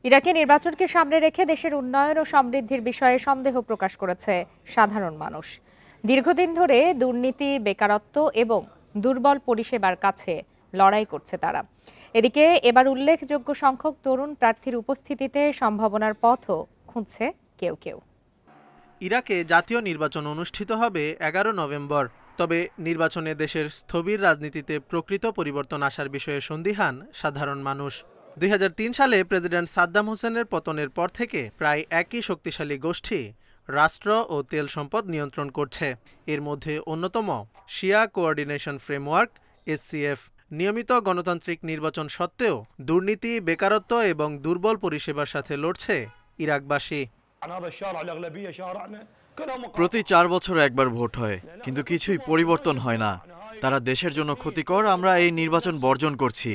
ইরাকে নির্বাচনকে সামনে রেখে দেশের উন্নয়ন ও সমৃদ্ধির বিষয়ে সন্দেহ প্রকাশ করেছে সাধারণ মানুষ। দীর্ঘদিন ধরে দুর্নীতি, বেকারত্ব এবং দুর্বল পরিষেবার কাছে লড়াই করছে তারা। এদিকে এবার উল্লেখযোগ্য সংখ্যক তরুণ প্রার্থীর উপস্থিতিতে সম্ভাবনার পথও খুঁজছে কেউ কেউ। ইরাকে জাতীয় নির্বাচন অনুষ্ঠিত হবে 11 নভেম্বর। তবে নির্বাচনে দেশের স্থবির রাজনীতিতে প্রকৃত পরিবর্তন আসার বিষয়ে সন্দিহান সাধারণ মানুষ। 2003 সালে প্রেসিডেন্ট সাদ্দাম হোসেনের পতনের পর থেকে প্রায় একই শক্তিশালী গোষ্ঠী রাষ্ট্র ও তেল সম্পদ নিয়ন্ত্রণ করছে। এর মধ্যে অন্যতম শিয়া কোঅর্ডিনেশন ফ্রেমওয়ার্ক SCF। নিয়মিত গণতান্ত্রিক নির্বাচন সত্ত্বেও দুর্নীতি, বেকারত্ব এবং দুর্বল পরিষেবার সাথে লড়ছে ইরাকবাসী। প্রতি 4 বছর একবার ভোট হয়, কিন্তু কিছুই পরিবর্তন হয় না। তারা দেশের জন্য ক্ষতিকর। আমরা এই নির্বাচন বর্জন করছি।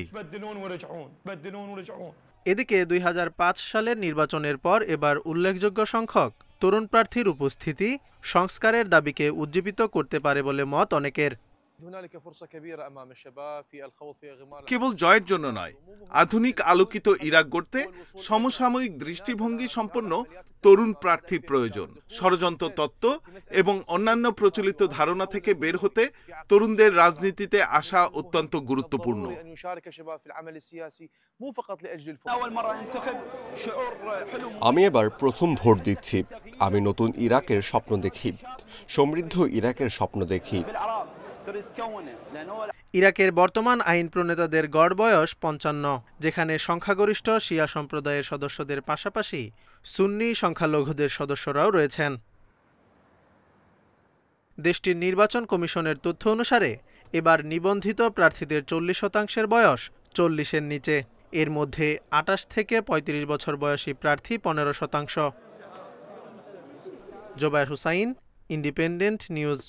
এদিকে 2005 সালের নির্বাচনের পর এবার উল্লেখযোগ্য সংখ্যক তরুণ প্রার্থীর উপস্থিতি সংস্কারের দাবিকে উজ্জীবিত করতে পারে বলে মত অনেকের। কেবল জয়ের জন্য নয়, আধুনিক আলোকিত ইরাক গড়তে সমসাময়িক দৃষ্টিভঙ্গি সম্পন্ন তরুণ প্রার্থীর প্রয়োজন। ষড়যন্ত্র তত্ত্ব এবং অন্যান্য প্রচলিত ধারণা থেকে বের হতে তরুণদের রাজনীতিতে আসা অত্যন্ত গুরুত্বপূর্ণ। আমি এবার প্রথম ভোট দিচ্ছি। আমি নতুন ইরাকের স্বপ্ন দেখি, সমৃদ্ধ ইরাকের স্বপ্ন দেখি। ইরাকের বর্তমান আইন প্রণেতাদের গড় বয়স 55, যেখানে সংখ্যাগরিষ্ঠ শিয়া সম্প্রদায়ের সদস্যদের পাশাপাশি সুন্নি সংখ্যালঘুদের সদস্যরাও রয়েছেন। দেশটির নির্বাচন কমিশনের তথ্য অনুসারে এবার নিবন্ধিত প্রার্থীদের 40% বয়স 40-এর নিচে। এর মধ্যে 28 থেকে 35 বছর বয়সী প্রার্থী 15%। Jobayer Hossain, independent news.